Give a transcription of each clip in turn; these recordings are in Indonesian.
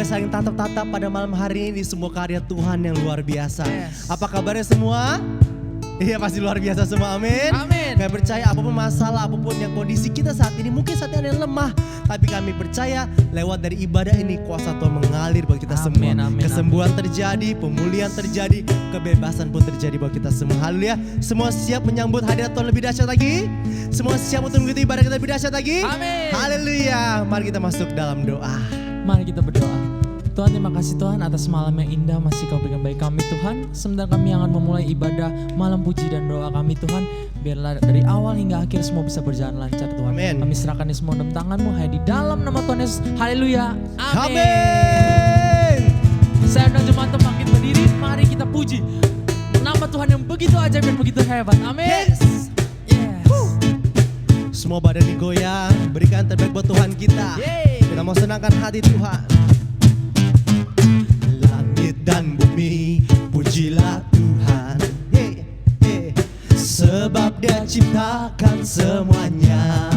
boleh saling tatap-tatap pada malam hari ini semua karya Tuhan yang luar biasa. Apa kabarnya semua? Iya pasti luar biasa semua, amin. Amin. Kami percaya apapun masalah, apapun yang kondisi kita saat ini, mungkin saat ini ada yang lemah, tapi kami percaya lewat dari ibadah ini kuasa Tuhan mengalir buat kita semua. Amin, Kesembuhan terjadi, pemulihan terjadi, kebebasan pun terjadi buat kita semua. Haleluya. Semua siap menyambut hadirat Tuhan lebih dahsyat lagi? Semua siap untuk mengikuti ibadah kita lebih dahsyat lagi? Amin. Haleluya. Mari kita masuk dalam doa. Mari kita berdoa. Tuhan, terima kasih Tuhan atas malam yang indah masih Kau berikan bagi kami Tuhan. Sebentar kami akan memulai ibadah malam puji dan doa kami Tuhan. Biarlah dari awal hingga akhir semua bisa berjalan lancar Tuhan. Amin. Kami serahkan ini semua dalam tangan-Mu hanya di dalam nama Tuhan Yesus. Haleluya. Amin. Amin. Saya dan jemaat makin berdiri, mari kita puji nama Tuhan yang begitu ajaib dan begitu hebat. Amin. Yes. Yes. Semua badan digoyang, berikan terbaik buat Tuhan kita. Yeay. Kita mau senangkan hati Tuhan. Langit dan bumi, pujilah Tuhan. Sebab Dia ciptakan semuanya.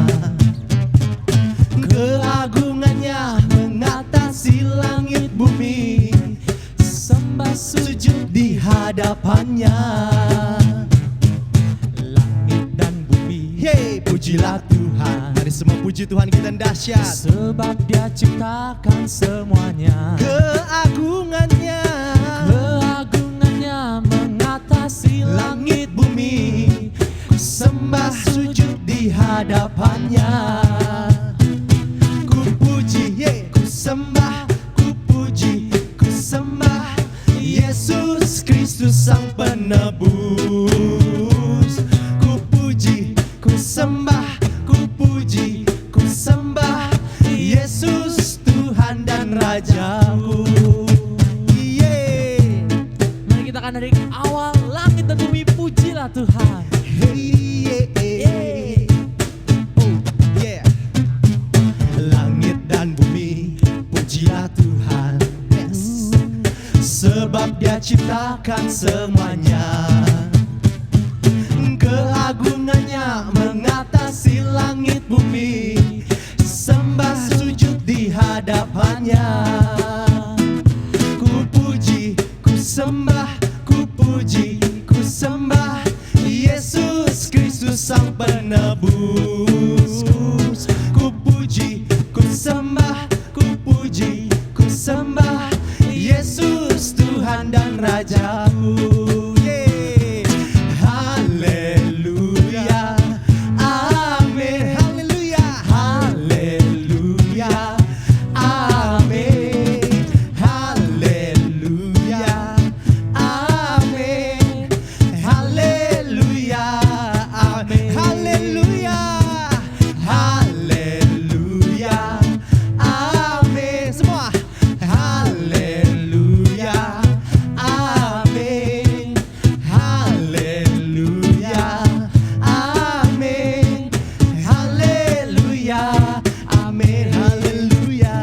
Keagungannya mengatasi langit bumi. Sembah sujud di hadapannya. Langit dan bumi, Pujilah Tuhan. Mari semua puji Tuhan kita yang dahsyat. sebab Dia ciptakan semuanya. Keagungannya Mengatasi langit bumi. Ku sembah sujud di hadapannya. Ku puji, ku sembah, ku puji, ku sembah Yesus Kristus Sang Penebus. Ku puji, ku sembah, ku puji, ku sembah Yesus Tuhan dan Rajaku. Mari kita akan dari awal, langit dan bumi pujilah Tuhan. Langit dan bumi pujilah Tuhan. Yes. Sebab Dia ciptakan semuanya. Keagungannya mengatasi langit bumi. Sembah sujud di hadapannya. Ku puji, ku sembah, ku puji, ku sembah Yesus Kristus Sang Penebus. Ku puji, ku sembah, ku puji, ku sembah Yesus Tuhan dan Rajaku. Haleluya, amin. Haleluya, haleluya, amin. Haleluya, amin. Haleluya, amin. Haleluya, haleluya, amin. Semua haleluya, amin. Haleluya, amin. Haleluya, amin. Haleluya,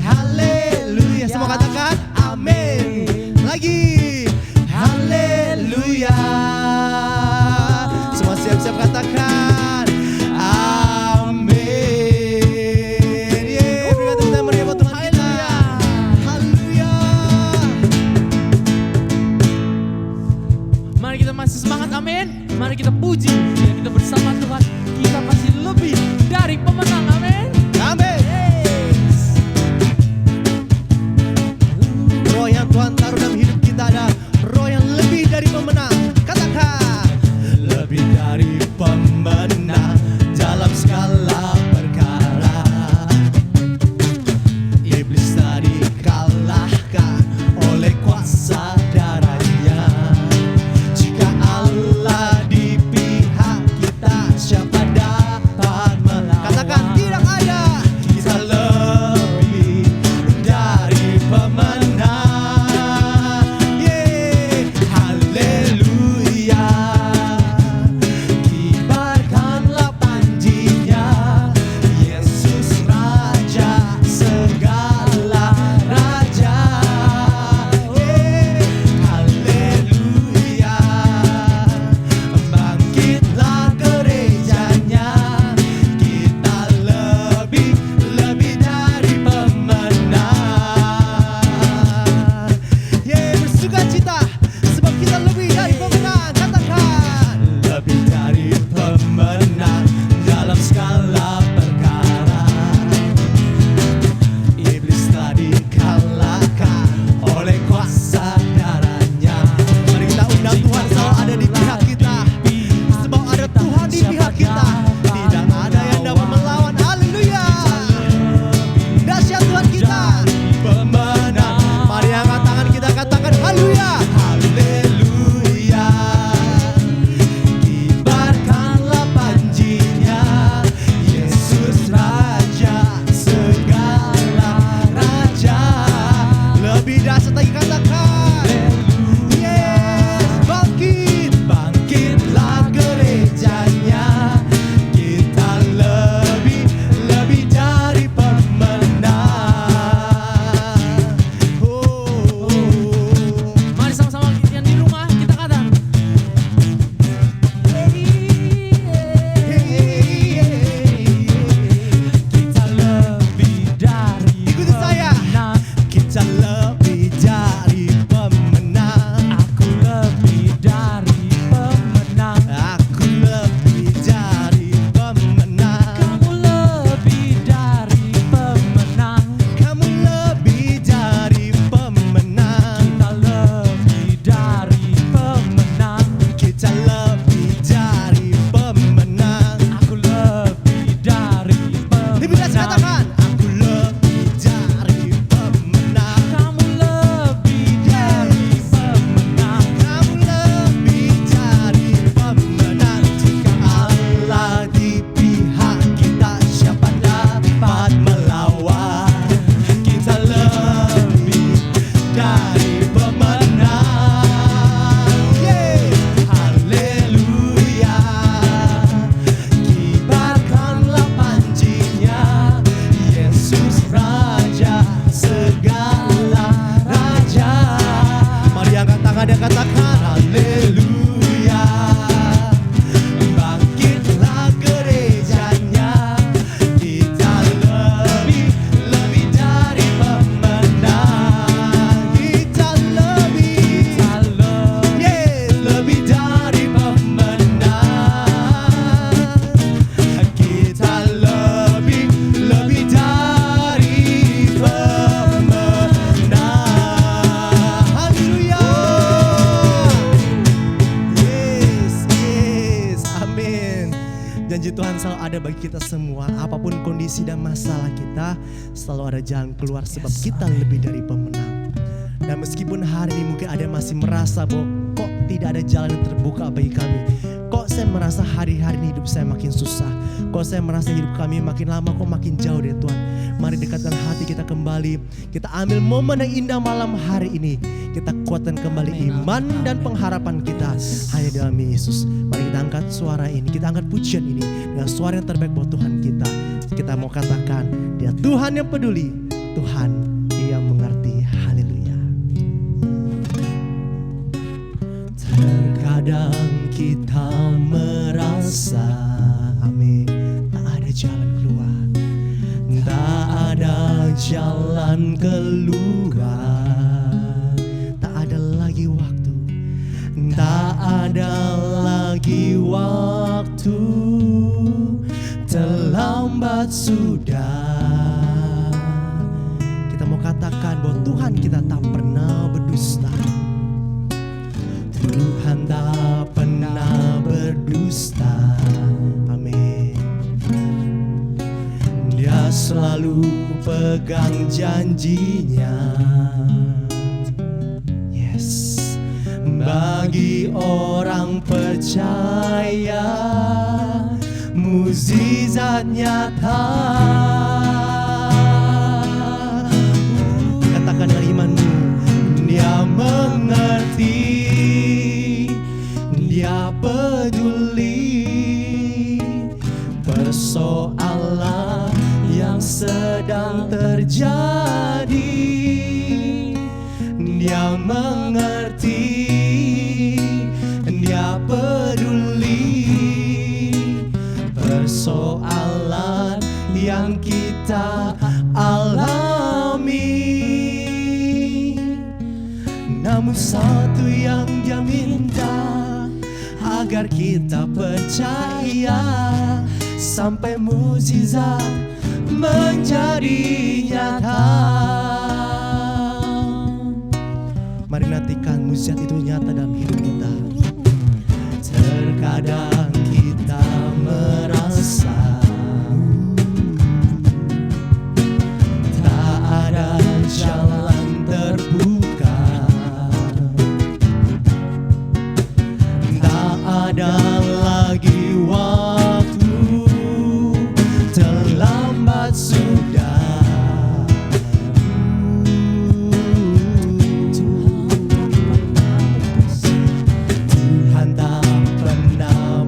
haleluya. Semua katakan amin. Lagi haleluya. Semua siap-siap katakan amin. Berikan tepuk tangan meriah buat Tuhan kita. Haleluya. Mari kita masih semangat, amin. Mari kita puji, biar kita bersama Tuhan. Kita pasti lebih dari pemenang, amin. Amin. Yes. Roh yang Tuhan taruh dalam hidup kita ada roh yang lebih dari pemenang. Katakan lebih dari pemenang dalam segala perkara. Iblis tadi kalahkan oleh kuasa darahnya. Jika Allah di pihak kita, siapa dapat melawan? Katakan tidak Tuhan selalu ada bagi kita semua. Apapun kondisi dan masalah kita, selalu ada jalan keluar sebab kita lebih dari pemenang. Dan meskipun hari ini mungkin ada yang masih merasa bahwa kok tidak ada jalan yang terbuka bagi kami, kok saya merasa hari-hari ini hidup saya makin susah, kok saya merasa hidup kami makin lama kok makin jauh dari Tuhan. Mari dekatkan hati kita kembali. Kita ambil momen yang indah malam hari ini. Kita kuatkan kembali iman dan pengharapan kita hanya dalam Yesus. Mari kita angkat suara ini, kita angkat pujian ini dengan suara yang terbaik buat Tuhan kita. Kita mau katakan, Dia Tuhan yang peduli, Tuhan yang mengerti. Haleluya. Terkadang kita merasa, amin, tak ada jalan keluar, tak ada jalan keluar, tak ada lagi waktu, tak ada lagi waktu, terlambat sudah. Kita mau katakan bahwa Tuhan kita tak pernah berdusta. Tuhan tak pernah berdusta. Amin. Dia selalu pegang janjinya. Yes. Bagi orang percaya, mukjizat nyata. Katakan dengan imanmu, Dia mengerti, Dia peduli persoalan yang sedang terjadi. Dia mengerti, Dia peduli persoalan yang kita alami. Namun satu yang Dia minta, agar kita percaya sampai mukjizat menjadi nyata. Mari nantikan mukjizat itu nyata dalam hidup kita. Terkadang kita merasa tak ada jalan terbuka, tak ada lagi waktu, terlambat sudah. Tuhan tak pernah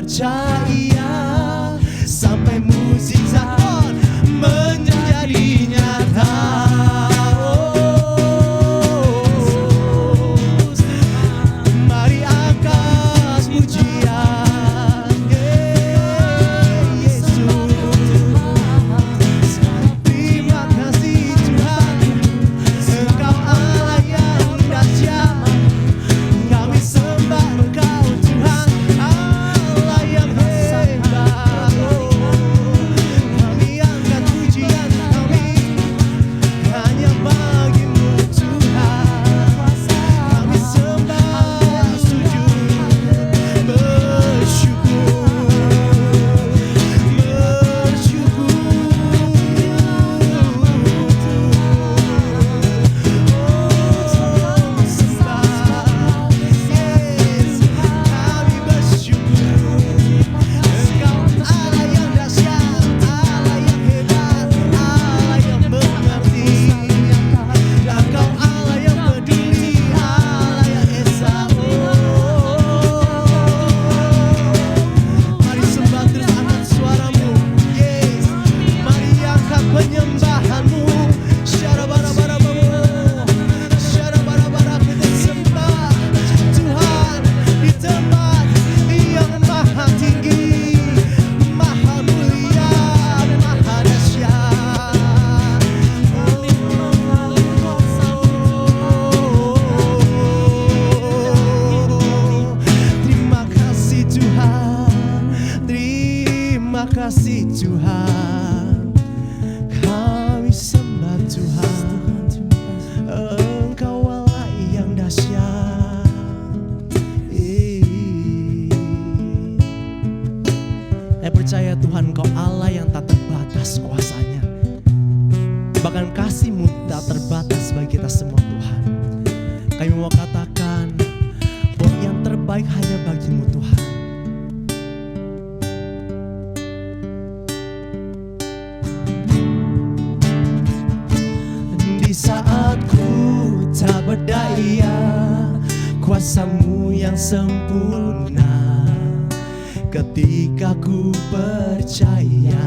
percaya sampai mukjizat menjadi nyata. Mari angkat pujian Yesus. Terima kasih Tuhan, Engkau Allah yang dahsyat. Kami sembah Engkau Tuhan, Allah yang hebat. Kami angkat pujian kami hanya bagimu Tuhan. Kami sembah sujud bersyukur. Mari sembah terus, angkat suaramu. Yes, mari angkat penyembahanmu. Syarabara-barabamu, syarabara-bara, kita sembah Tuhan di tempat yang maha tinggi, maha mulia, maha dahsyat. Terima kasih Tuhan, terima kasih Tuhan. Kami sembah Tuhan, Engkau Allah yang dahsyat. Saya percaya Tuhan, Engkau Allah yang tak terbatas kuasanya. Bahkan kasih-Mu tak terbatas bagi kita semua Tuhan. Kami mau katakan bahwa yang terbaik hanya bagi-Mu Tuhan. Di saat ku tak berdaya, kuasa-Mu yang sempurna. Ketika ku percaya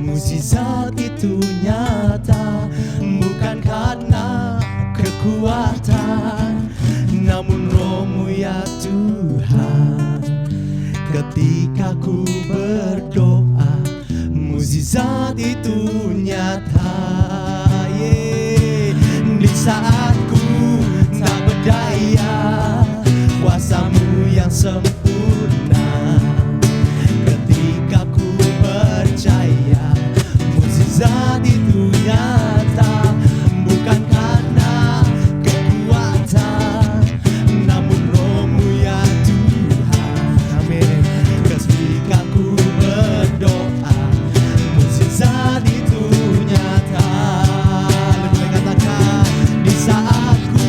mukjizat itu nyata, bukan karena kekuatan, namun Roh-Mu ya Tuhan. Ketika ku berdoa, mukjizat itu nyata. Yeah. Di saat ku tak berdaya, kuasa-Mu yang sempurna. Ketika ku percaya, mukjizat itu nyata, bukan karena kekuatan, namun Roh-Mu ya Tuhan. Amin. Ketika ku berdoa, mukjizat itu nyata. Lebih baik katakan, di saat ku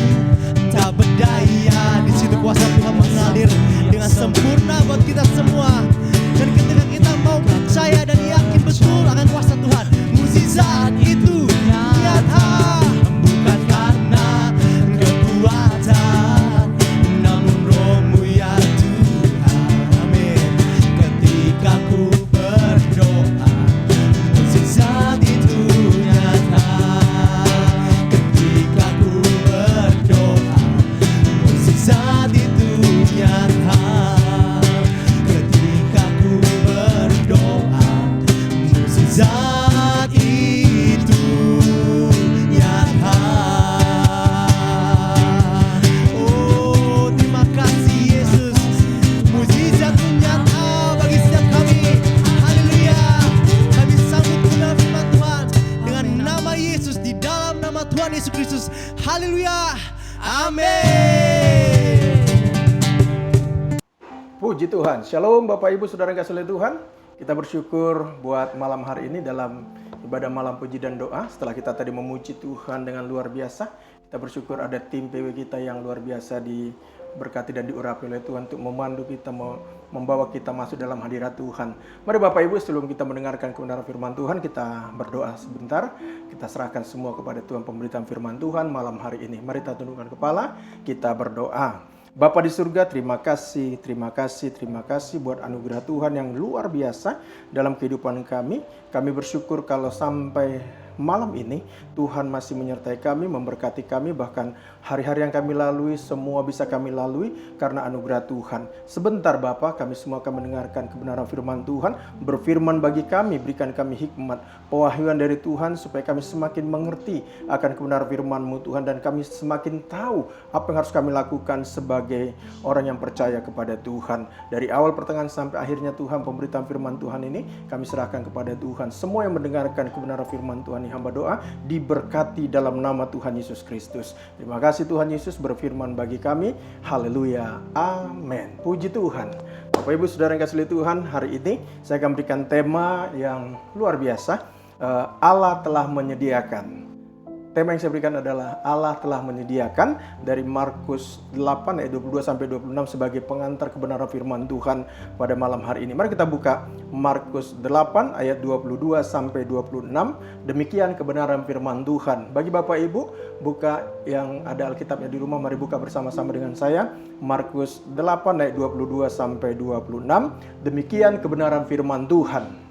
tak berdaya, di situ kuasa Tuhan mengalir dengan sempurna buat kita semua. Dan ketika kita mau percaya dan yakin betul akan kuasa Tuhan, mukjizat itu nyata, bukan karena kekuatan, namun Roh-Mu ya Tuhan. Amin. Ketika ku berdoa, mukjizat itu nyata. Ketika ku berdoa, mukjizat itu nyata. Ketika ku berdoa, mukjizat itu nyata. Oh, terima kasih Yesus. Mukjizat itu nyata bagi setiap kami. Haleluya. Kami sambut kebenaran firman Tuhan dengan nama Yesus, di dalam nama Tuhan Yesus Kristus. Haleluya. Amin. Puji Tuhan. Shalom Bapak Ibu Saudara yang kasih oleh Tuhan. Kita bersyukur buat malam hari ini dalam ibadah malam puji dan doa. Setelah kita tadi memuji Tuhan dengan luar biasa, kita bersyukur ada tim PW kita yang luar biasa diberkati dan diurapi oleh Tuhan untuk memandu kita, membawa kita masuk dalam hadirat Tuhan. Mari Bapak Ibu, sebelum kita mendengarkan kebenaran firman Tuhan, kita berdoa sebentar. Kita serahkan semua kepada Tuhan pemberitaan firman Tuhan malam hari ini. Mari kita tundukkan kepala, kita berdoa. Bapa di surga, terima kasih buat anugerah Tuhan yang luar biasa dalam kehidupan kami. Kami bersyukur kalau sampai malam ini Tuhan masih menyertai kami, memberkati kami, bahkan hari-hari yang kami lalui semua bisa kami lalui karena anugerah Tuhan. Sebentar Bapa, kami semua akan mendengarkan kebenaran firman Tuhan. Berfirman bagi kami, berikan kami hikmat, pewahyuan dari Tuhan supaya kami semakin mengerti akan kebenaran firman-Mu Tuhan, dan kami semakin tahu apa yang harus kami lakukan sebagai orang yang percaya kepada Tuhan. Dari awal pertengahan sampai akhirnya Tuhan, pemberitaan firman Tuhan ini kami serahkan kepada Tuhan. Semua yang mendengarkan kebenaran firman Tuhan, hamba doa diberkati dalam nama Tuhan Yesus Kristus. Terima kasih Tuhan Yesus berfirman bagi kami. Haleluya. Amin. Puji Tuhan. Bapak Ibu Saudara yang kasih Tuhan, hari ini saya akan berikan tema yang luar biasa. Allah telah menyediakan. Tema yang saya berikan adalah Allah telah menyediakan, dari Markus 8 ayat 22 sampai 26 sebagai pengantar kebenaran firman Tuhan pada malam hari ini. Mari kita buka Markus 8 ayat 22 sampai 26. Demikian kebenaran firman Tuhan. Bagi Bapak Ibu, buka yang ada Alkitabnya di rumah, mari buka bersama-sama dengan saya. Markus 8 ayat 22 sampai 26. Demikian kebenaran firman Tuhan.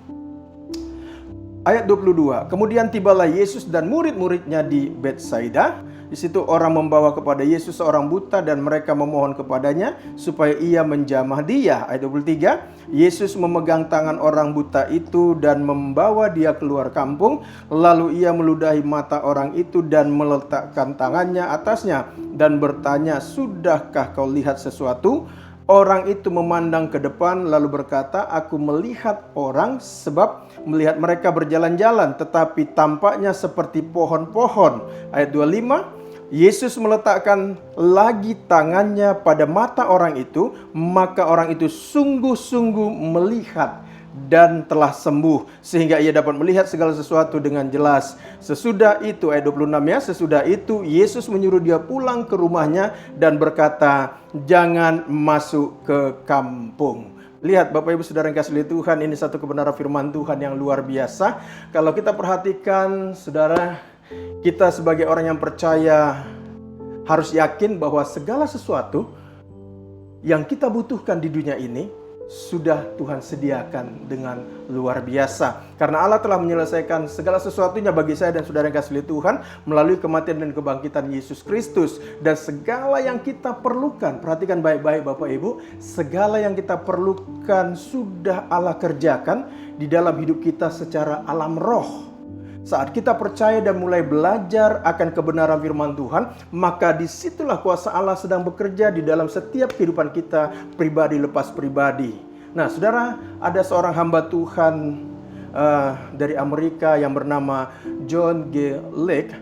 Ayat 22, kemudian tibalah Yesus dan murid-muridnya di Betsaida. Di situ orang membawa kepada Yesus seorang buta dan mereka memohon kepadanya supaya ia menjamah dia. Ayat 23, Yesus memegang tangan orang buta itu dan membawa dia keluar kampung. Lalu ia meludahi mata orang itu dan meletakkan tangannya atasnya dan bertanya, "Sudahkah kau lihat sesuatu?" Orang itu memandang ke depan lalu berkata, "Aku melihat orang sebab melihat mereka berjalan-jalan, tetapi tampaknya seperti pohon-pohon." Ayat 25, Yesus meletakkan lagi tangannya pada mata orang itu, maka orang itu sungguh-sungguh melihat dan telah sembuh, sehingga ia dapat melihat segala sesuatu dengan jelas. Sesudah itu, ayat 26 ya, sesudah itu Yesus menyuruh dia pulang ke rumahnya dan berkata, "Jangan masuk ke kampung." Lihat Bapak Ibu Saudara yang kasih Tuhan, ini satu kebenaran firman Tuhan yang luar biasa. Kalau kita perhatikan Saudara, kita sebagai orang yang percaya harus yakin bahwa segala sesuatu yang kita butuhkan di dunia ini sudah Tuhan sediakan dengan luar biasa. Karena Allah telah menyelesaikan segala sesuatunya bagi saya dan saudara yang kasih Tuhan melalui kematian dan kebangkitan Yesus Kristus. Dan segala yang kita perlukan, perhatikan baik-baik Bapak Ibu, segala yang kita perlukan sudah Allah kerjakan di dalam hidup kita secara alam roh. Saat kita percaya dan mulai belajar akan kebenaran firman Tuhan, maka disitulah kuasa Allah sedang bekerja di dalam setiap kehidupan kita, pribadi lepas pribadi. Nah, saudara, ada seorang hamba Tuhan dari Amerika yang bernama John G. Lake.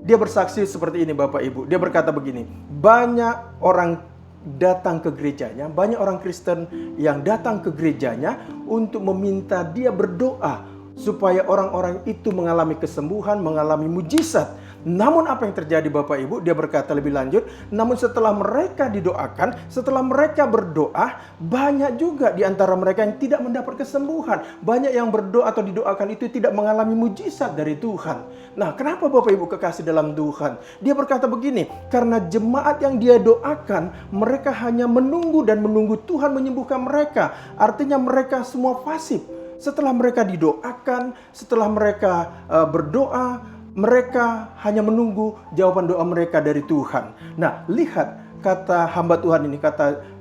Dia bersaksi seperti ini Bapak Ibu. Dia berkata begini, banyak orang datang ke gerejanya, banyak orang Kristen yang datang ke gerejanya untuk meminta dia berdoa supaya orang-orang itu mengalami kesembuhan, mengalami mujizat. Namun apa yang terjadi Bapak Ibu? Dia berkata lebih lanjut, namun setelah mereka didoakan, setelah mereka berdoa, banyak juga di antara mereka yang tidak mendapat kesembuhan. Banyak yang berdoa atau didoakan itu tidak mengalami mujizat dari Tuhan. Nah, kenapa Bapak Ibu kekasih dalam Tuhan? Dia berkata begini, karena jemaat yang dia doakan, mereka hanya menunggu dan menunggu Tuhan menyembuhkan mereka. Artinya mereka semua pasif. Setelah mereka didoakan, setelah mereka berdoa, mereka hanya menunggu jawaban doa mereka dari Tuhan. Nah, lihat kata hamba Tuhan ini, kata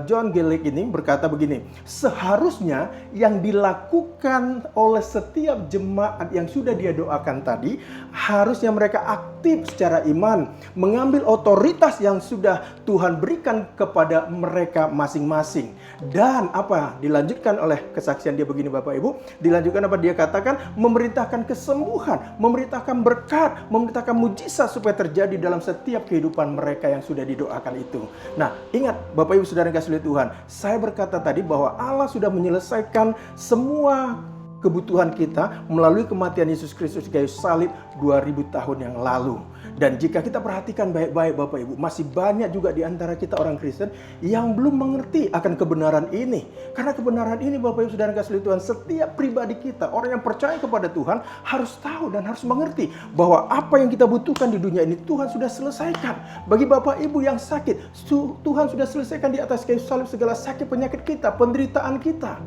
John G. Lake ini berkata begini, seharusnya yang dilakukan oleh setiap jemaat yang sudah dia doakan tadi, harusnya mereka aktif secara iman, mengambil otoritas yang sudah Tuhan berikan kepada mereka masing-masing. Dan apa? Dilanjutkan oleh kesaksian dia begini Bapak Ibu, dilanjutkan apa dia katakan, memerintahkan kesembuhan, memerintahkan berkat, memerintahkan mujizat supaya terjadi dalam setiap kehidupan mereka yang sudah didoakan itu. Nah, ingat Bapak Ibu Saudara kasih Tuhan, saya berkata tadi bahwa Allah sudah menyelesaikan semua kebutuhan kita melalui kematian Yesus Kristus di kayu salib 2000 tahun yang lalu. Dan jika kita perhatikan baik-baik Bapak Ibu, masih banyak juga di antara kita orang Kristen yang belum mengerti akan kebenaran ini. Karena kebenaran ini Bapak Ibu Saudara kasih Tuhan, setiap pribadi kita, orang yang percaya kepada Tuhan harus tahu dan harus mengerti bahwa apa yang kita butuhkan di dunia ini Tuhan sudah selesaikan. Bagi Bapak Ibu yang sakit, Tuhan sudah selesaikan di atas kayu salib segala sakit penyakit kita, penderitaan kita.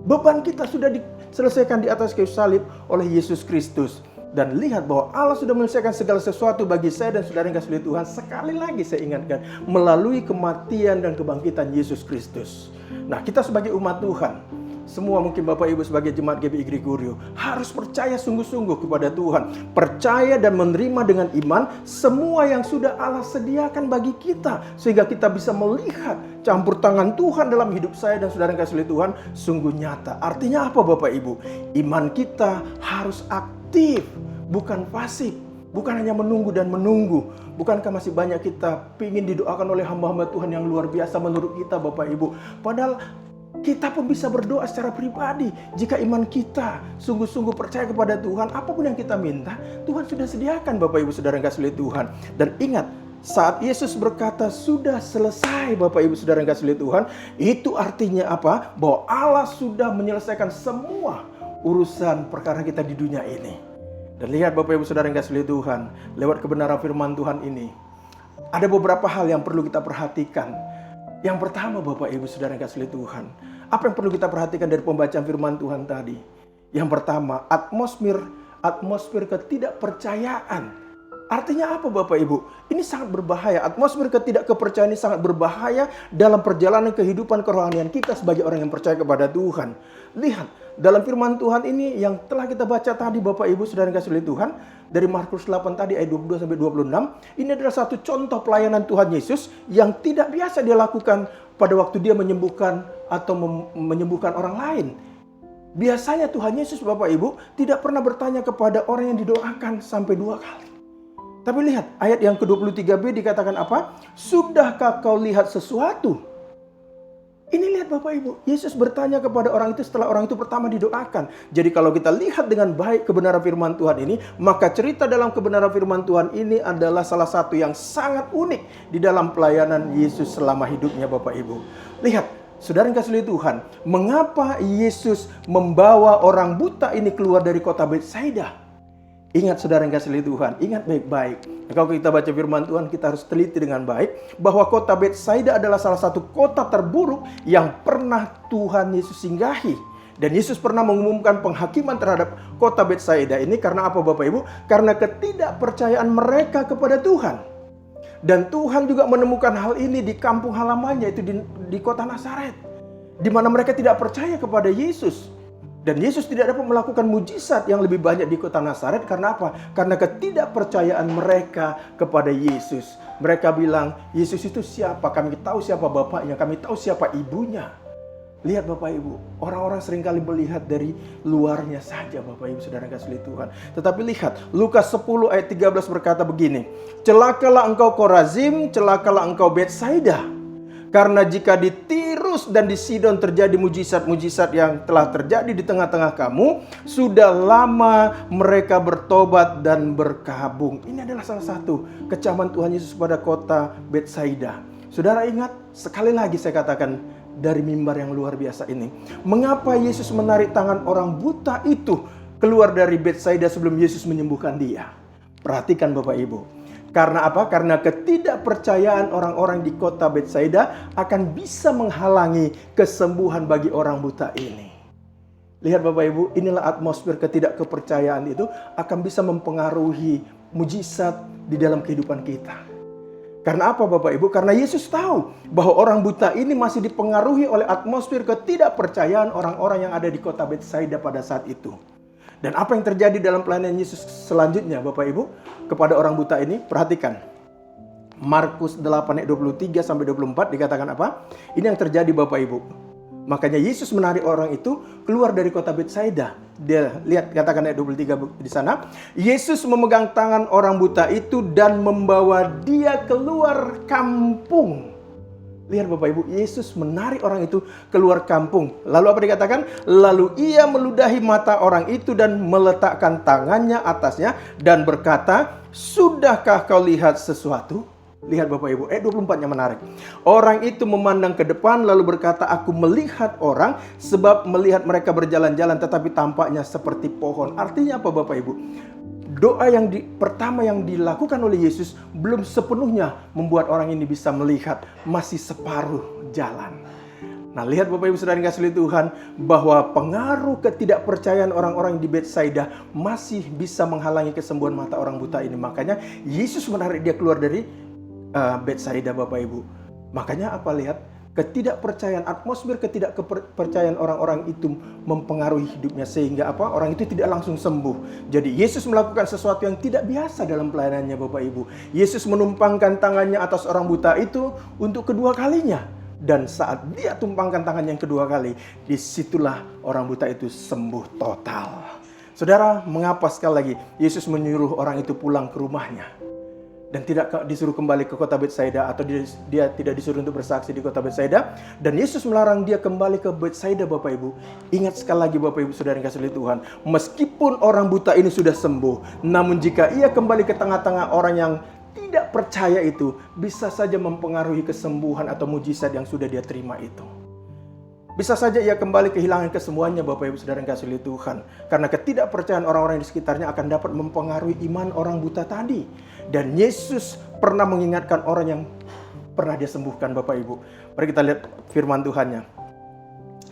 Beban kita sudah diselesaikan di atas kayu salib oleh Yesus Kristus. Dan lihat bahwa Allah sudah menyelesaikan segala sesuatu bagi saya dan saudara yang kasih Tuhan. Sekali lagi saya ingatkan, melalui kematian dan kebangkitan Yesus Kristus. Nah, kita sebagai umat Tuhan, semua mungkin Bapak Ibu sebagai jemaat GBI Gregorio harus percaya sungguh-sungguh kepada Tuhan. Percaya dan menerima dengan iman semua yang sudah Allah sediakan bagi kita. Sehingga kita bisa melihat campur tangan Tuhan dalam hidup saya dan saudara yang kasih Tuhan sungguh nyata. Artinya apa Bapak Ibu? Iman kita harus aktif, bukan pasif. Bukan hanya menunggu dan menunggu. Bukankah masih banyak kita ingin didoakan oleh hamba-hamba Tuhan yang luar biasa menurut kita Bapak Ibu. Padahal kita pun bisa berdoa secara pribadi. Jika iman kita sungguh-sungguh percaya kepada Tuhan, apapun yang kita minta, Tuhan sudah sediakan Bapak Ibu Saudara yang kasih Tuhan. Dan ingat, saat Yesus berkata sudah selesai Bapak Ibu Saudara yang kasih Tuhan, itu artinya apa? Bahwa Allah sudah menyelesaikan semua urusan perkara kita di dunia ini. Dan lihat Bapak Ibu Saudara yang kasih Tuhan, lewat kebenaran firman Tuhan ini, ada beberapa hal yang perlu kita perhatikan. Yang pertama Bapak Ibu Saudara yang kasih Tuhan, apa yang perlu kita perhatikan dari pembacaan firman Tuhan tadi? Yang pertama, atmosfer ketidakpercayaan. Artinya apa Bapak Ibu? Ini sangat berbahaya. Atmosfer ketidakpercayaan ini sangat berbahaya dalam perjalanan kehidupan kerohanian kita sebagai orang yang percaya kepada Tuhan. Lihat, dalam firman Tuhan ini yang telah kita baca tadi Bapak Ibu Saudara yang kasih Tuhan, dari Markus 8 tadi ayat 22 sampai 26, ini adalah satu contoh pelayanan Tuhan Yesus yang tidak biasa dia lakukan pada waktu dia menyembuhkan atau menyembuhkan orang lain. Biasanya Tuhan Yesus Bapak Ibu tidak pernah bertanya kepada orang yang didoakan sampai 2 kali. Tapi lihat, ayat yang ke-23b dikatakan apa? Sudahkah kau lihat sesuatu? Ini lihat Bapak Ibu, Yesus bertanya kepada orang itu setelah orang itu pertama didoakan. Jadi kalau kita lihat dengan baik kebenaran firman Tuhan ini, maka cerita dalam kebenaran firman Tuhan ini adalah salah satu yang sangat unik di dalam pelayanan Yesus selama hidupnya Bapak Ibu. Lihat, saudara yang kasih Tuhan, mengapa Yesus membawa orang buta ini keluar dari kota Betsaida? Ingat saudara yang kasih Tuhan, ingat baik-baik. Kalau kita baca firman Tuhan, kita harus teliti dengan baik bahwa kota Betsaida adalah salah satu kota terburuk yang pernah Tuhan Yesus singgahi. Dan Yesus pernah mengumumkan penghakiman terhadap kota Betsaida ini karena apa Bapak Ibu? Karena ketidakpercayaan mereka kepada Tuhan. Dan Tuhan juga menemukan hal ini di kampung halamannya, itu di kota Nazaret, di mana mereka tidak percaya kepada Yesus. Dan Yesus tidak dapat melakukan mujizat yang lebih banyak di kota Nazaret. Karena apa? Karena ketidakpercayaan mereka kepada Yesus. Mereka bilang, Yesus itu siapa? Kami tahu siapa bapaknya, kami tahu siapa ibunya. Lihat Bapak Ibu, orang-orang seringkali melihat dari luarnya saja Bapak Ibu Saudara kasih Tuhan. Tetapi lihat, Lukas 10 ayat 13 berkata begini, celakalah engkau Korazim, celakalah engkau Betsaida. Karena jika di Tirus dan di Sidon terjadi mujizat-mujizat yang telah terjadi di tengah-tengah kamu, sudah lama mereka bertobat dan berkabung. Ini adalah salah satu kecaman Tuhan Yesus pada kota Betsaida. Saudara ingat, sekali lagi saya katakan dari mimbar yang luar biasa ini. Mengapa Yesus menarik tangan orang buta itu keluar dari Betsaida sebelum Yesus menyembuhkan dia? Perhatikan Bapak Ibu. Karena apa? Karena ketidakpercayaan orang-orang di kota Betsaida akan bisa menghalangi kesembuhan bagi orang buta ini. Lihat Bapak Ibu, inilah atmosfer ketidakpercayaan itu akan bisa mempengaruhi mujizat di dalam kehidupan kita. Karena apa Bapak Ibu? Karena Yesus tahu bahwa orang buta ini masih dipengaruhi oleh atmosfer ketidakpercayaan orang-orang yang ada di kota Betsaida pada saat itu. Dan apa yang terjadi dalam pelayanan Yesus selanjutnya Bapak Ibu kepada orang buta ini? Perhatikan. Markus 8 ayat 23 sampai 24 dikatakan apa? Ini yang terjadi Bapak Ibu. Makanya Yesus menarik orang itu keluar dari kota Betsaida. Dia lihat katakan ayat 23 di sana. Yesus memegang tangan orang buta itu dan membawa dia keluar kampung. Lihat Bapak Ibu, Yesus menarik orang itu keluar kampung. Lalu apa dikatakan? Lalu ia meludahi mata orang itu dan meletakkan tangannya atasnya dan berkata, sudahkah kau lihat sesuatu? Lihat Bapak Ibu, 24-nya menarik. Orang itu memandang ke depan lalu berkata, aku melihat orang sebab melihat mereka berjalan-jalan tetapi tampaknya seperti pohon. Artinya apa Bapak Ibu? Doa yang pertama yang dilakukan oleh Yesus belum sepenuhnya membuat orang ini bisa melihat, masih separuh jalan. Nah, lihat Bapak Ibu Saudara yang kasih Tuhan, bahwa pengaruh ketidakpercayaan orang-orang di Betsaida masih bisa menghalangi kesembuhan mata orang buta ini. Makanya Yesus menarik dia keluar dari Betsaida Bapak Ibu. Makanya apa, lihat, ketidakpercayaan, atmosfer ketidakpercayaan orang-orang itu mempengaruhi hidupnya sehingga apa? Orang itu tidak langsung sembuh. Jadi Yesus melakukan sesuatu yang tidak biasa dalam pelayanannya Bapak Ibu. Yesus menumpangkan tangannya atas orang buta itu untuk kedua kalinya. Dan saat dia tumpangkan tangannya yang kedua kali, disitulah orang buta itu sembuh total. Saudara, mengapa sekali lagi Yesus menyuruh orang itu pulang ke rumahnya? Dan tidak disuruh kembali ke kota Betsaida, atau dia tidak disuruh untuk bersaksi di kota Betsaida. Dan Yesus melarang dia kembali ke Betsaida Bapak Ibu. Ingat sekali lagi Bapak Ibu Saudara yang kasih Tuhan, meskipun orang buta ini sudah sembuh, namun jika ia kembali ke tengah-tengah orang yang tidak percaya itu, bisa saja mempengaruhi kesembuhan atau mujizat yang sudah dia terima itu. Bisa saja ia kembali kehilangan kesembuhannya Bapak Ibu Saudara yang kasih Tuhan. Karena ketidakpercayaan orang-orang di sekitarnya akan dapat mempengaruhi iman orang buta tadi. Dan Yesus pernah mengingatkan orang yang pernah dia sembuhkan Bapak Ibu. Mari kita lihat firman Tuhannya.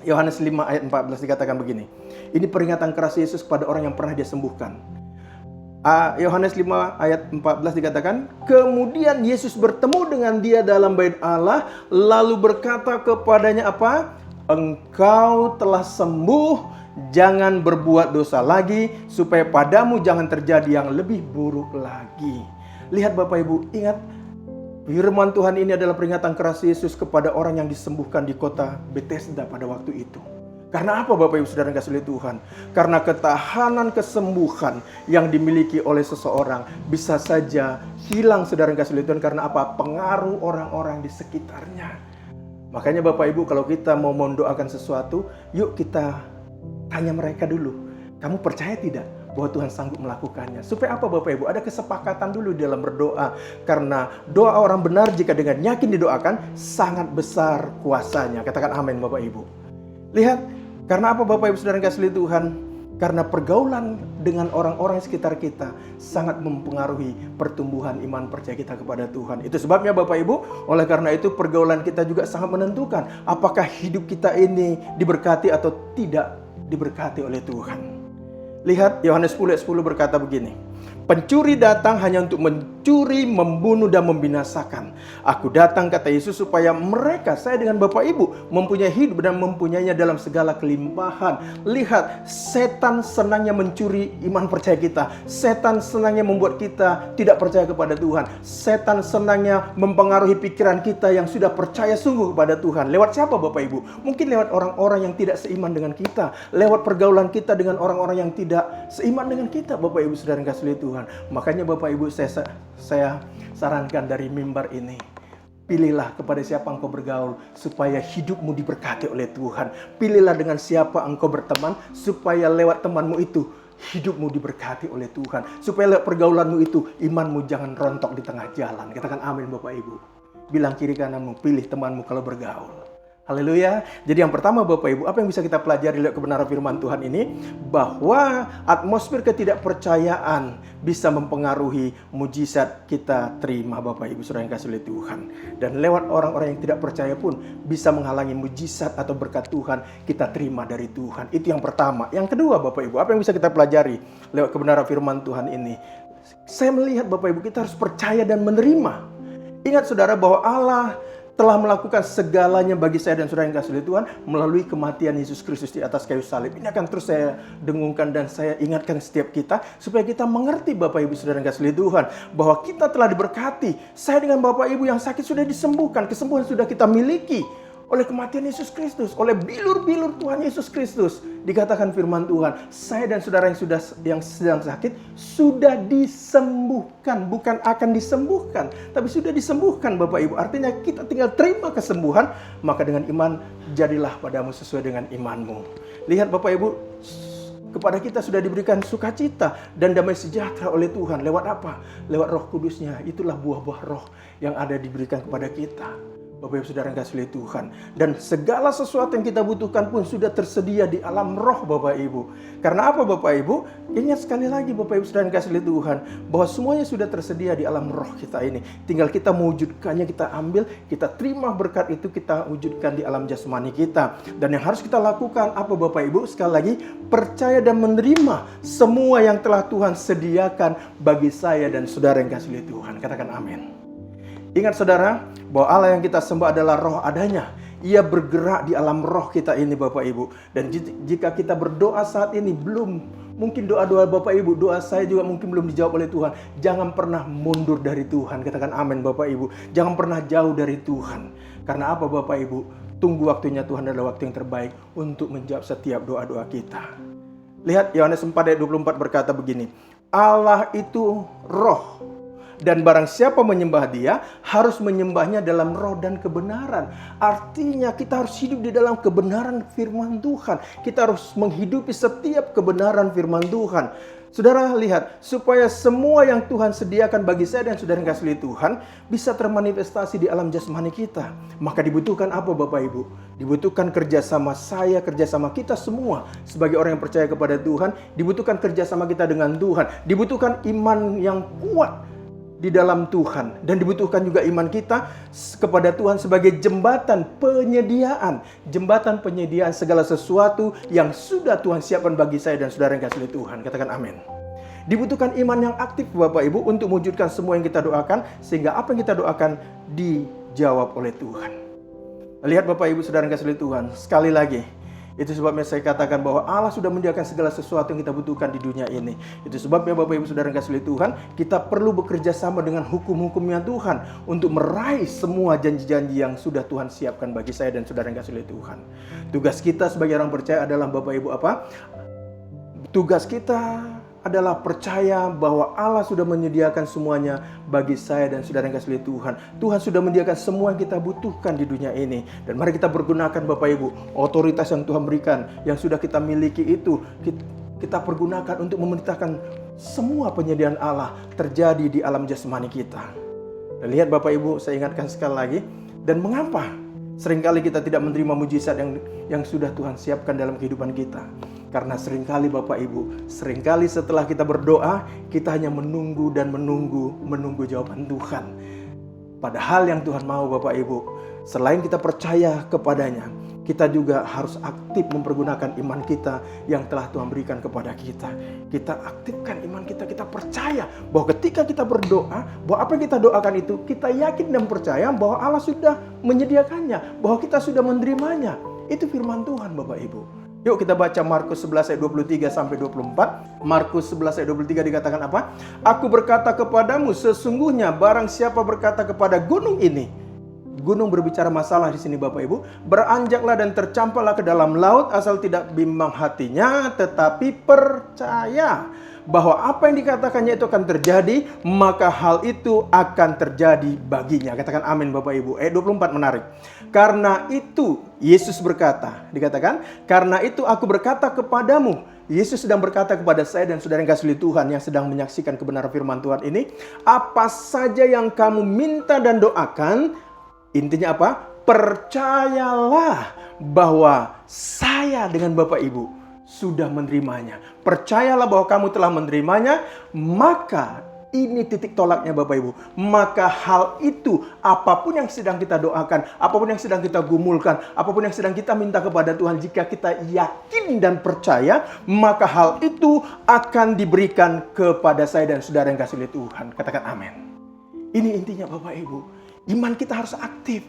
Yohanes 5 ayat 14 dikatakan begini. Ini peringatan keras Yesus kepada orang yang pernah dia sembuhkan. Yohanes 5 ayat 14 dikatakan, kemudian Yesus bertemu dengan dia dalam bait Allah, lalu berkata kepadanya apa? Engkau telah sembuh, jangan berbuat dosa lagi, supaya padamu jangan terjadi yang lebih buruk lagi. Lihat Bapak Ibu, ingat firman Tuhan ini adalah peringatan keras Yesus kepada orang yang disembuhkan di kota Bethesda pada waktu itu. Karena apa Bapak Ibu Saudara yang kasih Tuhan? Karena ketahanan kesembuhan yang dimiliki oleh seseorang bisa saja hilang Saudara yang kasih Tuhan. Karena apa? Pengaruh orang-orang di sekitarnya. Makanya Bapak Ibu, kalau kita mau mendoakan sesuatu, yuk kita tanya mereka dulu. Kamu percaya tidak bahwa Tuhan sanggup melakukannya? Supaya apa Bapak Ibu? Ada kesepakatan dulu dalam berdoa. Karena doa orang benar jika dengan yakin didoakan, sangat besar kuasanya. Katakan amin Bapak Ibu. Lihat, karena apa Bapak Ibu Saudara yang kasih Tuhan? Karena pergaulan dengan orang-orang sekitar kita sangat mempengaruhi pertumbuhan iman percaya kita kepada Tuhan. Itu sebabnya Bapak Ibu, oleh karena itu pergaulan kita juga sangat menentukan apakah hidup kita ini diberkati atau tidak diberkati oleh Tuhan. Lihat Yohanes 10 ayat 10 berkata begini. Pencuri datang hanya untuk mencuri, membunuh, dan membinasakan. Aku datang, kata Yesus, supaya mereka, saya dengan Bapak Ibu, mempunyai hidup dan mempunyainya dalam segala kelimpahan. Lihat, setan senangnya mencuri iman percaya kita. Setan senangnya membuat kita tidak percaya kepada Tuhan. Setan senangnya mempengaruhi pikiran kita yang sudah percaya sungguh kepada Tuhan. Lewat siapa Bapak Ibu? Mungkin lewat orang-orang yang tidak seiman dengan kita. Lewat pergaulan kita dengan orang-orang yang tidak seiman dengan kita Bapak Ibu Saudara yang kasih Tuhan. Makanya Bapak Ibu saya sarankan dari mimbar ini, pilihlah kepada siapa engkau bergaul supaya hidupmu diberkati oleh Tuhan. Pilihlah dengan siapa engkau berteman supaya lewat temanmu itu hidupmu diberkati oleh Tuhan. Supaya lewat pergaulanmu itu imanmu jangan rontok di tengah jalan. Katakan amin Bapak Ibu. Bilang kiri kananmu, pilih temanmu kalau bergaul. Haleluya. Jadi yang pertama Bapak Ibu, apa yang bisa kita pelajari dari kebenaran firman Tuhan ini? Bahwa atmosfer ketidakpercayaan bisa mempengaruhi mujizat kita terima Bapak Ibu Saudara yang kasih oleh Tuhan. Dan lewat orang-orang yang tidak percaya pun bisa menghalangi mujizat atau berkat Tuhan kita terima dari Tuhan. Itu yang pertama. Yang kedua Bapak Ibu, apa yang bisa kita pelajari lewat kebenaran firman Tuhan ini? Saya melihat Bapak Ibu kita harus percaya dan menerima. Ingat saudara bahwa Allah telah melakukan segalanya bagi saya dan saudara yang kasih Tuhan melalui kematian Yesus Kristus di atas kayu salib. Ini akan terus saya dengungkan dan saya ingatkan setiap kita supaya kita mengerti Bapak Ibu saudara yang kasih Tuhan bahwa kita telah diberkati. Saya dengan Bapak Ibu yang sakit sudah disembuhkan, kesembuhan sudah kita miliki. oleh kematian Yesus Kristus, oleh bilur-bilur Tuhan Yesus Kristus. Dikatakan firman Tuhan, saya dan saudara yang sedang sakit sudah disembuhkan, bukan akan disembuhkan, tapi sudah disembuhkan Bapak Ibu. Artinya kita tinggal terima kesembuhan, maka dengan iman jadilah padamu sesuai dengan imanmu. Lihat Bapak Ibu, kepada kita sudah diberikan sukacita dan damai sejahtera oleh Tuhan. Lewat apa? Lewat Roh Kudusnya. Itulah buah-buah roh yang ada diberikan kepada kita. Bapak Ibu Saudara yang kasih oleh Tuhan. Dan segala sesuatu yang kita butuhkan pun sudah tersedia di alam roh Bapak Ibu. Karena apa Bapak Ibu? Ingat sekali lagi Bapak Ibu Saudara yang kasih oleh Tuhan, bahwa semuanya sudah tersedia di alam roh kita ini. Tinggal kita mewujudkannya, kita ambil, kita terima berkat itu, kita wujudkan di alam jasmani kita. Dan yang harus kita lakukan apa Bapak Ibu? Sekali lagi, percaya dan menerima semua yang telah Tuhan sediakan bagi saya dan saudara yang kasih oleh Tuhan. Katakan amin. Ingat saudara, bahwa Allah yang kita sembah adalah roh adanya. Ia bergerak di alam roh kita ini Bapak Ibu. Dan jika kita berdoa saat ini mungkin doa-doa Bapak Ibu, doa saya juga mungkin belum dijawab oleh Tuhan. Jangan pernah mundur dari Tuhan. Katakan amin Bapak Ibu. Jangan pernah jauh dari Tuhan. Karena apa Bapak Ibu? Tunggu waktunya Tuhan adalah waktu yang terbaik untuk menjawab setiap doa-doa kita. Lihat Yohanes 4 ayat 24 berkata begini. Allah itu roh. Dan barang siapa menyembah dia, harus menyembahnya dalam roh dan kebenaran. Artinya kita harus hidup di dalam kebenaran firman Tuhan. Kita harus menghidupi setiap kebenaran firman Tuhan. Saudara lihat, supaya semua yang Tuhan sediakan bagi saya dan saudara yang kasih Tuhan bisa termanifestasi di alam jasmani kita. Maka dibutuhkan apa Bapak Ibu? Dibutuhkan kerjasama saya, kerjasama kita semua sebagai orang yang percaya kepada Tuhan. Dibutuhkan kerjasama kita dengan Tuhan. Dibutuhkan iman yang kuat di dalam Tuhan. Dan dibutuhkan juga iman kita kepada Tuhan sebagai jembatan penyediaan. Jembatan penyediaan segala sesuatu yang sudah Tuhan siapkan bagi saya dan saudara yang kasih Tuhan. Katakan amin. Dibutuhkan iman yang aktif Bapak Ibu untuk mewujudkan semua yang kita doakan. Sehingga apa yang kita doakan dijawab oleh Tuhan. Lihat Bapak Ibu saudara yang kasih Tuhan. Sekali lagi, itu sebabnya saya katakan bahwa Allah sudah menyediakan segala sesuatu yang kita butuhkan di dunia ini. Itu sebabnya Bapak Ibu Saudara yang kasih Tuhan, kita perlu bekerja sama dengan hukum-hukumnya Tuhan untuk meraih semua janji-janji yang sudah Tuhan siapkan bagi saya dan saudara yang kasih Tuhan. Tugas kita sebagai orang percaya adalah Bapak Ibu apa? Tugas kita adalah percaya bahwa Allah sudah menyediakan semuanya bagi saya dan saudara yang kasih Tuhan. Tuhan sudah menyediakan semua yang kita butuhkan di dunia ini. Dan mari kita pergunakan Bapak Ibu, otoritas yang Tuhan berikan, yang sudah kita miliki itu, kita pergunakan untuk memerintahkan semua penyediaan Allah terjadi di alam jasmani kita. Dan lihat Bapak Ibu, saya ingatkan sekali lagi, dan mengapa seringkali kita tidak menerima mujizat yang sudah Tuhan siapkan dalam kehidupan kita? Karena seringkali Bapak Ibu, seringkali setelah kita berdoa, kita hanya menunggu dan menunggu jawaban Tuhan. Padahal yang Tuhan mau Bapak Ibu, selain kita percaya kepadanya, kita juga harus aktif mempergunakan iman kita yang telah Tuhan berikan kepada kita. Kita aktifkan iman kita, kita percaya bahwa ketika kita berdoa, bahwa apa yang kita doakan itu, kita yakin dan percaya bahwa Allah sudah menyediakannya, bahwa kita sudah menerimanya. Itu firman Tuhan Bapak Ibu. Yuk kita baca Markus 11 ayat 23 sampai 24. Markus 11 ayat 23 dikatakan apa? Aku berkata kepadamu, sesungguhnya barang siapa berkata kepada gunung ini. Gunung berbicara masalah di sini Bapak Ibu. Beranjaklah dan tercampaklah ke dalam laut, asal tidak bimbang hatinya, tetapi percaya bahwa apa yang dikatakannya itu akan terjadi, maka hal itu akan terjadi baginya. Katakan amin Bapak Ibu. Ayat 24 menarik. Karena itu Yesus berkata, dikatakan, karena itu aku berkata kepadamu. Yesus sedang berkata kepada saya dan saudara yang kasih Tuhan yang sedang menyaksikan kebenaran firman Tuhan ini, apa saja yang kamu minta dan doakan, intinya apa? Percayalah bahwa saya dengan Bapak Ibu sudah menerimanya. Percayalah bahwa kamu telah menerimanya, maka ini titik tolaknya Bapak Ibu. Maka hal itu, apapun yang sedang kita doakan, apapun yang sedang kita gumulkan, apapun yang sedang kita minta kepada Tuhan, jika kita yakin dan percaya, maka hal itu akan diberikan kepada saya dan saudara yang kasih oleh Tuhan. Katakan amin. Ini intinya Bapak Ibu. Iman kita harus aktif.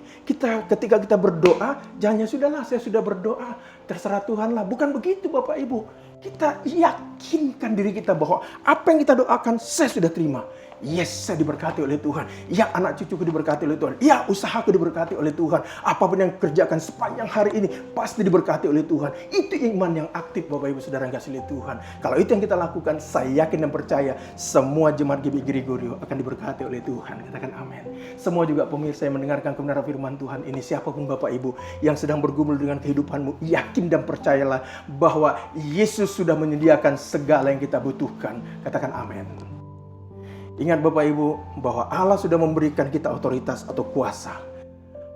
Ketika kita berdoa, jangan sudahlah saya sudah berdoa, terserah Tuhan lah. Bukan begitu Bapak Ibu. Kita yakinkan diri kita bahwa apa yang kita doakan saya sudah terima. yes, saya diberkati oleh Tuhan. Ya, anak cucuku diberkati oleh Tuhan. Ya, usahaku diberkati oleh Tuhan. Apapun yang kerjakan sepanjang hari ini pasti diberkati oleh Tuhan. Itu iman yang aktif, Bapak Ibu Saudara yang kasih oleh Tuhan. Kalau itu yang kita lakukan, saya yakin dan percaya semua jemaat GBI Gregorio akan diberkati oleh Tuhan. Katakan amin. Semua juga pemirsa yang mendengarkan kebenaran firman Tuhan ini, siapapun Bapak Ibu yang sedang bergumul dengan kehidupanmu, yakin dan percayalah bahwa Yesus sudah menyediakan segala yang kita butuhkan. Katakan amin. Ingat Bapak Ibu bahwa Allah sudah memberikan kita otoritas atau kuasa.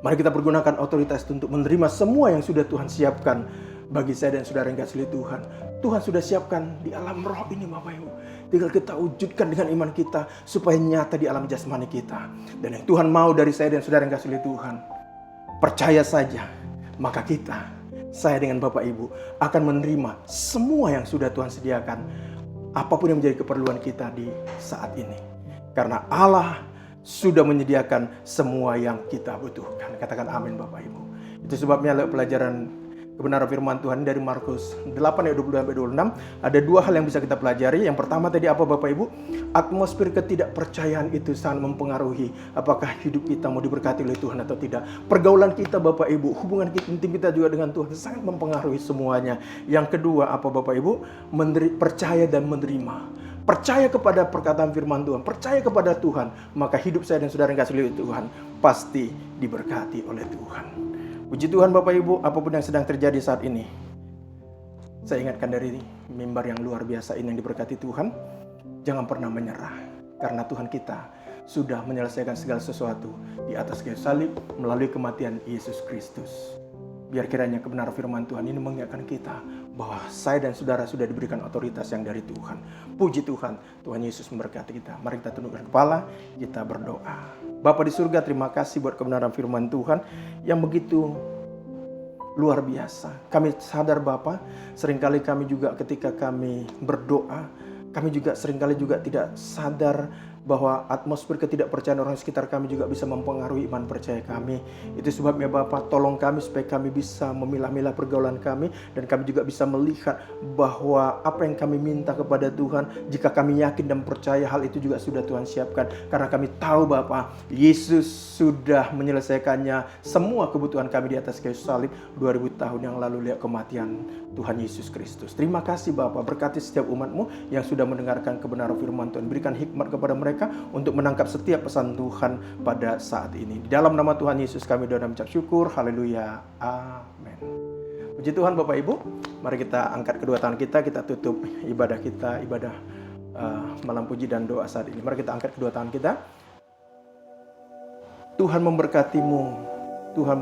Mari kita pergunakan otoritas itu untuk menerima semua yang sudah Tuhan siapkan bagi saya dan saudara yang kasih Tuhan. Tuhan sudah siapkan di alam roh ini Bapak Ibu. Tinggal kita wujudkan dengan iman kita supaya nyata di alam jasmani kita. Dan yang Tuhan mau dari saya dan saudara yang kasih Tuhan, percaya saja, maka kita, saya dengan Bapak Ibu akan menerima semua yang sudah Tuhan sediakan, apapun yang menjadi keperluan kita di saat ini. Karena Allah sudah menyediakan semua yang kita butuhkan. Katakan amin Bapak Ibu. Itu sebabnya lewat pelajaran kebenaran firman Tuhan dari Markus 8 ayat 20-26 ada dua hal yang bisa kita pelajari. Yang pertama tadi apa Bapak Ibu? Atmosfer ketidakpercayaan itu sangat mempengaruhi apakah hidup kita mau diberkati oleh Tuhan atau tidak. Pergaulan kita Bapak Ibu, hubungan intim kita juga dengan Tuhan sangat mempengaruhi semuanya. Yang kedua apa Bapak Ibu? Percaya dan menerima. Percaya kepada perkataan firman Tuhan, percaya kepada Tuhan, maka hidup saya dan saudara yang kasih oleh Tuhan pasti diberkati oleh Tuhan. Puji Tuhan Bapak Ibu, apapun yang sedang terjadi saat ini, saya ingatkan dari mimbar yang luar biasa ini yang diberkati Tuhan, jangan pernah menyerah, karena Tuhan kita sudah menyelesaikan segala sesuatu di atas kayu salib melalui kematian Yesus Kristus. Biar kiranya kebenaran firman Tuhan ini mengingatkan kita bahwa saya dan saudara sudah diberikan otoritas yang dari Tuhan. Puji Tuhan, Tuhan Yesus memberkati kita. Mari kita tundukkan kepala, kita berdoa. Bapa di surga, terima kasih buat kebenaran firman Tuhan yang begitu luar biasa. Kami sadar Bapa, seringkali kami juga ketika kami berdoa, kami juga seringkali juga tidak sadar bahwa atmosfer ketidakpercayaan orang sekitar kami juga bisa mempengaruhi iman percaya kami. Itu sebabnya Bapak, tolong kami supaya kami bisa memilah-milah pergaulan kami dan kami juga bisa melihat bahwa apa yang kami minta kepada Tuhan, jika kami yakin dan percaya hal itu juga sudah Tuhan siapkan. Karena kami tahu Bapak, Yesus sudah menyelesaikannya semua kebutuhan kami di atas kayu salib 2000 tahun yang lalu lewat kematian Tuhan Yesus Kristus. Terima kasih Bapak, berkati setiap umat-Mu yang sudah mendengarkan kebenaran firman Tuhan. Berikan hikmat kepada mereka untuk menangkap setiap pesan Tuhan pada saat ini. Di dalam nama Tuhan Yesus kami doa dan mengucap syukur. Haleluya. Amin. Puji Tuhan Bapak Ibu. Mari kita angkat kedua tangan kita tutup ibadah kita, ibadah malam puji dan doa saat ini. Mari kita angkat kedua tangan kita. Tuhan memberkatimu, Tuhan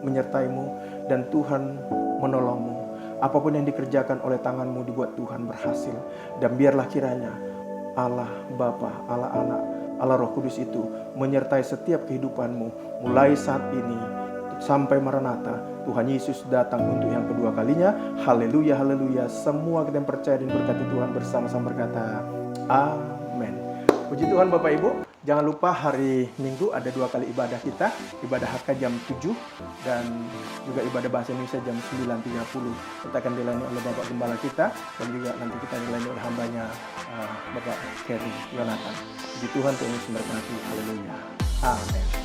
menyertaimu, dan Tuhan menolongmu. Apapun yang dikerjakan oleh tanganmu dibuat Tuhan berhasil. Dan biarlah kiranya Allah Bapa, Allah Anak, Allah Roh Kudus itu menyertai setiap kehidupanmu mulai saat ini sampai Maranatha. Tuhan Yesus datang untuk yang kedua kalinya. Haleluya, haleluya. Semua kita yang percaya dan berkati Tuhan bersama-sama berkata amin. Puji Tuhan Bapak Ibu. Jangan lupa hari Minggu ada 2 kali ibadah kita. Ibadah HK jam 7 dan juga ibadah bahasa Indonesia jam 9.30. Kita akan dilayani oleh Bapak Gembala kita dan juga nanti kita dilayani oleh hambanya Bapak Kerry Yonatan. Puji Tuhan, Tuhan Yesus memberkati. Haleluya. Amin.